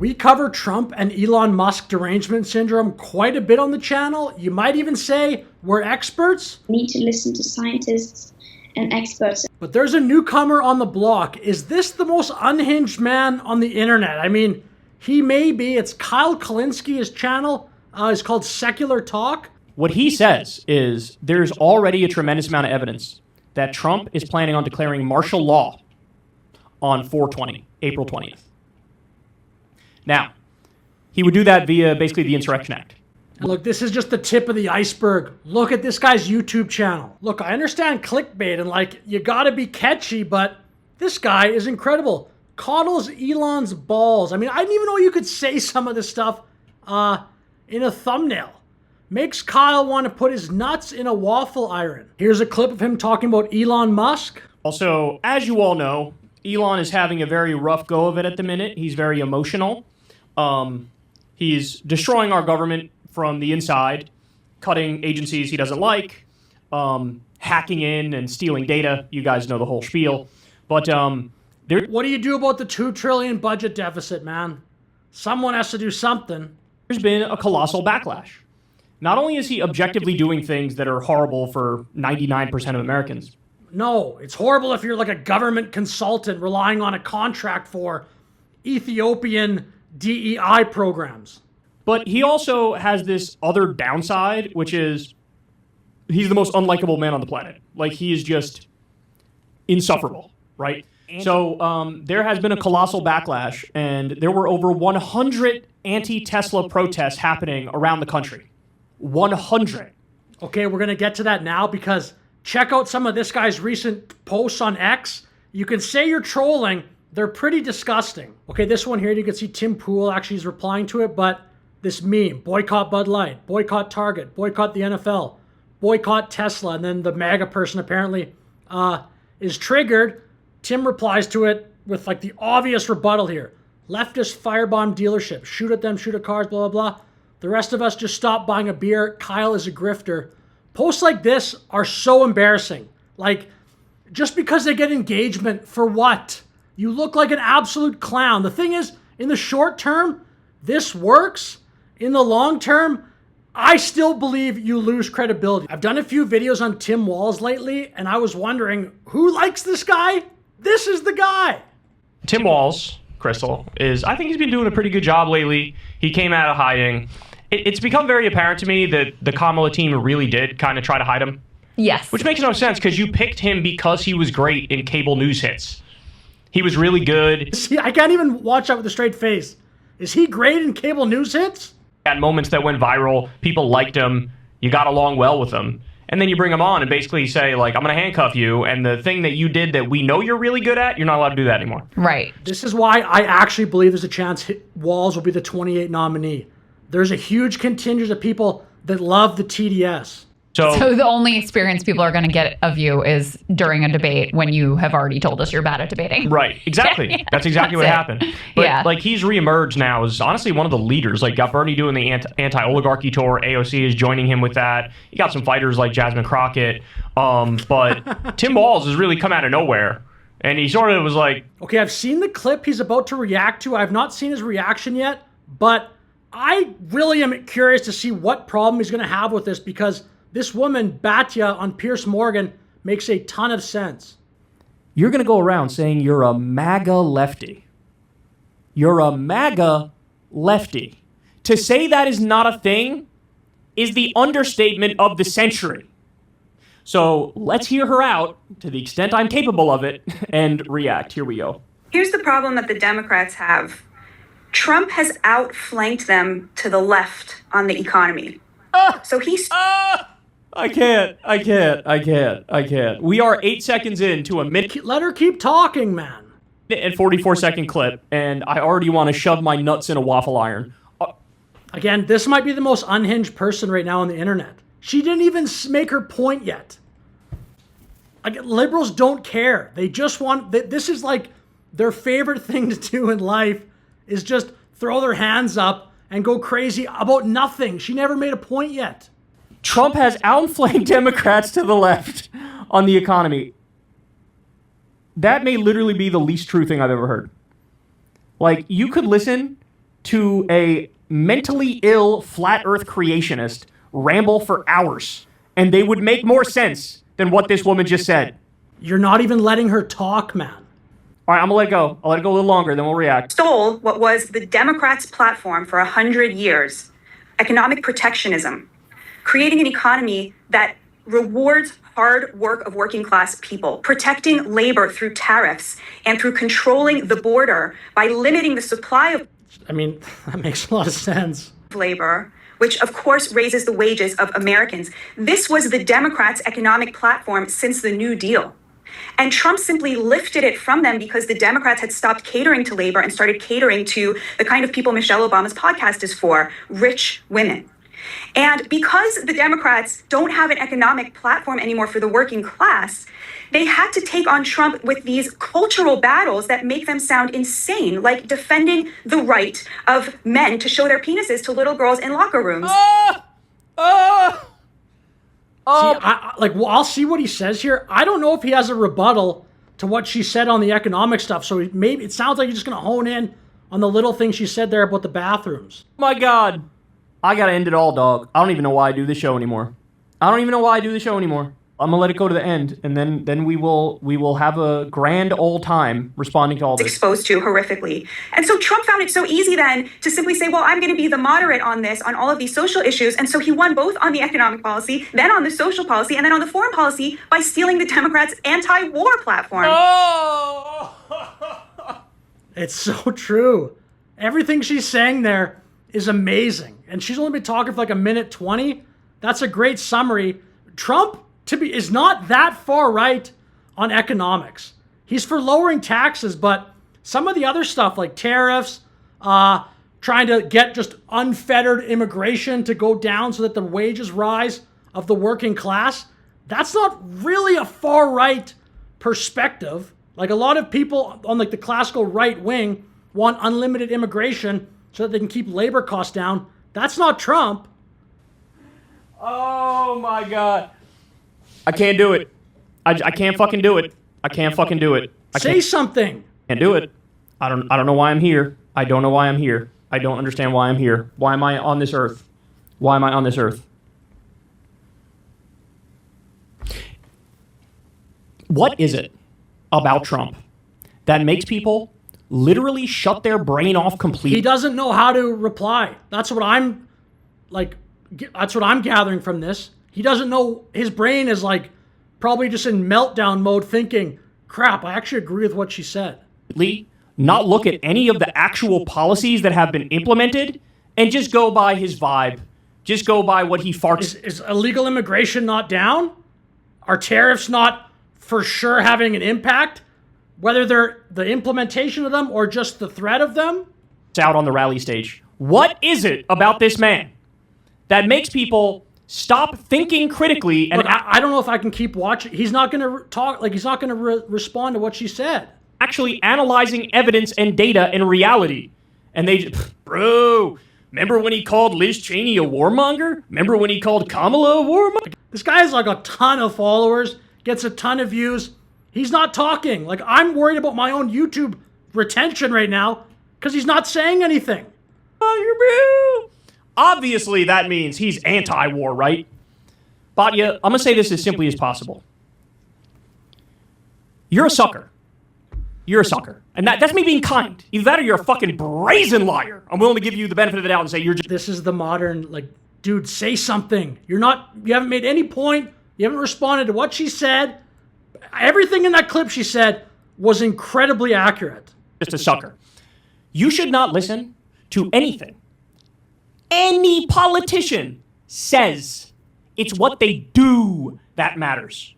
We cover Trump and Elon Musk derangement syndrome quite a bit on the channel. You might even say we're experts. You need to listen to scientists and experts. But there's a newcomer on the block. Is this the most unhinged man on the internet? I mean, he may be. It's Kyle Kulinski. His channel is called Secular Talk. What he says is there's already a tremendous amount of evidence that Trump is planning on declaring martial law on 4/20, April 20th. Now, he would do that via basically the Insurrection Act. And look, this is just the tip of the iceberg. Look at this guy's YouTube channel. Look, I understand clickbait and you gotta be catchy, but this guy is incredible. Coddles Elon's balls. I mean, I didn't even know you could say some of this stuff in a thumbnail. Makes Kyle want to put his nuts in a waffle iron. Here's a clip of him talking about Elon Musk. Also, as you all know, Elon is having a very rough go of it at the minute. He's very emotional. He's destroying our government from the inside, cutting agencies he doesn't like, hacking in and stealing data. You guys know the whole spiel. But what do you do about the $2 trillion budget deficit, man? Someone has to do something. There's been a colossal backlash. Not only is he objectively doing things that are horrible for 99% of Americans. No, it's horrible if you're like a government consultant relying on a contract for Ethiopian DEI programs. But he also has this other downside, which is he's the most unlikable man on the planet. Like, he is just insufferable, right? So there has been a colossal backlash, and there were over 100 anti-Tesla protests happening around the country. 100. Okay, we're going to get to that now because check out some of this guy's recent posts on X. You can say you're trolling. They're pretty disgusting. Okay, this one here, you can see Tim Pool actually is replying to it, but this meme, boycott Bud Light, boycott Target, boycott the NFL, boycott Tesla, and then the MAGA person apparently is triggered. Tim replies to it with the obvious rebuttal here. Leftist firebomb dealership, shoot at them, shoot at cars, blah, blah, blah. The rest of us just stop buying a beer. Kyle is a grifter. Posts like this are so embarrassing. Just because they get engagement, for what? You look like an absolute clown. The thing is, in the short term, this works. In the long term, I still believe you lose credibility. I've done a few videos on Tim Walz lately, and I was wondering, who likes this guy? This is the guy. Tim Walz, Crystal, I think he's been doing a pretty good job lately. He came out of hiding. It's become very apparent to me that the Kamala team really did kind of try to hide him. Yes. Which makes no sense because you picked him because he was great in cable news hits. He was really good. See, I can't even watch that with a straight face. Is he great in cable news hits? At moments that went viral, people liked him. You got along well with him. And then you bring him on and basically say, I'm going to handcuff you. And the thing that you did that we know you're really good at, you're not allowed to do that anymore. Right. This is why I actually believe there's a chance Walz will be the 28 nominee. There's a huge contingent of people that love the TDS. So the only experience people are going to get of you is during a debate when you have already told us you're bad at debating. Right. Exactly. Yeah, that's exactly what happened. But he's reemerged now as honestly one of the leaders. Got Bernie doing the anti-oligarchy tour. AOC is joining him with that. You got some fighters like Jasmine Crockett. But Tim Walz has really come out of nowhere. And he sort of was like... Okay, I've seen the clip he's about to react to. I've not seen his reaction yet. But I really am curious to see what problem he's going to have with this because... this woman, Batya, on Piers Morgan, makes a ton of sense. You're going to go around saying you're a MAGA lefty. You're a MAGA lefty. To say that is not a thing is the understatement of the century. So let's hear her out, to the extent I'm capable of it, and react. Here we go. Here's the problem that the Democrats have. Trump has outflanked them to the left on the economy. So he's... I can't. We are 8 seconds into a minute. Let her keep talking, man. And 44-second clip, and I already want to shove my nuts in a waffle iron. Again, this might be the most unhinged person right now on the internet. She didn't even make her point yet. Liberals don't care. They just want... This is their favorite thing to do in life is just throw their hands up and go crazy about nothing. She never made a point yet. Trump has outflanked Democrats to the left on the economy. That may literally be the least true thing I've ever heard. You could listen to a mentally ill flat earth creationist ramble for hours, and they would make more sense than what this woman just said. You're not even letting her talk, man. All right, I'm gonna let it go. I'll let it go a little longer, then we'll react. Stole what was the Democrats' platform for 100 years, economic protectionism, creating an economy that rewards hard work of working class people, protecting labor through tariffs and through controlling the border by limiting the supply of I mean, that makes a lot of sense. labor, which of course raises the wages of Americans. This was the Democrats' economic platform since the New Deal. And Trump simply lifted it from them because the Democrats had stopped catering to labor and started catering to the kind of people Michelle Obama's podcast is for, rich women. And because the Democrats don't have an economic platform anymore for the working class, they had to take on Trump with these cultural battles that make them sound insane, like defending the right of men to show their penises to little girls in locker rooms. I'll see what he says here. I don't know if he has a rebuttal to what she said on the economic stuff. So maybe it sounds like you're just going to hone in on the little thing she said there about the bathrooms. My God. I gotta end it all, dog. I don't even know why I do this show anymore. I'm gonna let it go to the end, and then we will have a grand old time responding to all this. Exposed to horrifically. And so Trump found it so easy then to simply say, well, I'm going to be the moderate on this, on all of these social issues. And so he won both on the economic policy, then on the social policy, and then on the foreign policy by stealing the Democrats' anti-war platform. Oh! It's so true. Everything she's saying there is amazing. And she's only been talking for like a minute 20. That's a great summary. Trump is not that far right on economics. He's for lowering taxes, but some of the other stuff like tariffs, trying to get just unfettered immigration to go down so that the wages rise of the working class, that's not really a far right perspective. Like a lot of people on like the classical right wing want unlimited immigration so that they can keep labor costs down. That's not Trump. Oh my God. I can't do it. I can't fucking do it. I can't fucking do it. Say something. Can't do it. I don't know why I'm here. I don't know why I'm here. I don't understand why I'm here. Why am I on this earth? Why am I on this earth? What is it about Trump that makes people literally shut their brain off completely? He doesn't know how to reply. That's what I'm gathering from this. He doesn't know, his brain is like probably just in meltdown mode thinking, crap, I actually agree with what she said. Not look at any of the actual policies that have been implemented and just go by his vibe. Just go by what he farts. Is illegal immigration not down? Are tariffs not for sure having an impact? Whether they're the implementation of them or just the threat of them? It's out on the rally stage. What is it about this man that makes people stop thinking critically? And look, I don't know if I can keep watching. He's not going to talk, like he's not going to respond to what she said. Actually analyzing evidence and data and reality. And they just, bro, remember when he called Liz Cheney a warmonger? Remember when he called Kamala a warmonger? This guy has like a ton of followers, gets a ton of views. He's not talking. Like, I'm worried about my own YouTube retention right now because he's not saying anything. Obviously, that means he's anti-war, right? Batya, I'm going to say this as simply as possible. You're a sucker. You're a sucker. And that's me being kind. Either that or you're a fucking brazen liar. I'm willing to give you the benefit of the doubt and say you're just... This is the modern, like, dude, say something. You haven't made any point. You haven't responded to what she said. Everything in that clip she said was incredibly accurate. Just a sucker. You should not listen to anything any politician says. It's what they do that matters.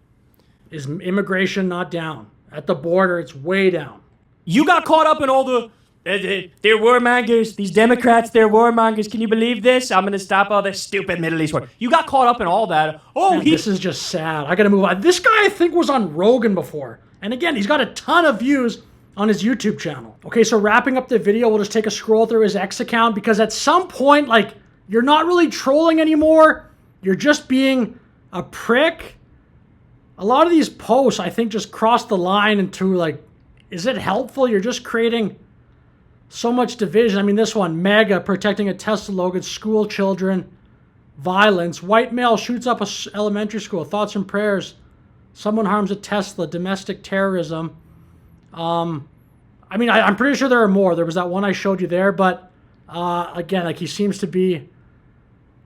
Is immigration not down? At the border, it's way down. You got caught up in all the... they're warmongers. These Democrats, they're warmongers. Can you believe this? I'm going to stop all this stupid Middle East war. You got caught up in all that. This is just sad. I got to move on. This guy, I think, was on Rogan before. And again, he's got a ton of views on his YouTube channel. Okay, so wrapping up the video, we'll just take a scroll through his X account because at some point, like, you're not really trolling anymore. You're just being a prick. A lot of these posts, I think, just cross the line into, like, is it helpful? You're just creating So much division. I mean, this one, MAGA protecting a Tesla logo, school children, violence. White male shoots up a elementary school. Thoughts and prayers. Someone harms a Tesla. Domestic terrorism. I mean, I'm pretty sure there are more. There was that one I showed you there, but again, like he seems to be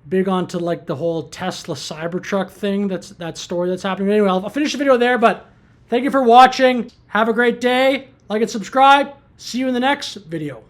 big onto like the whole Tesla Cybertruck thing. That's that story that's happening. Anyway, I'll finish the video there, but thank you for watching. Have a great day. Like and subscribe. See you in the next video.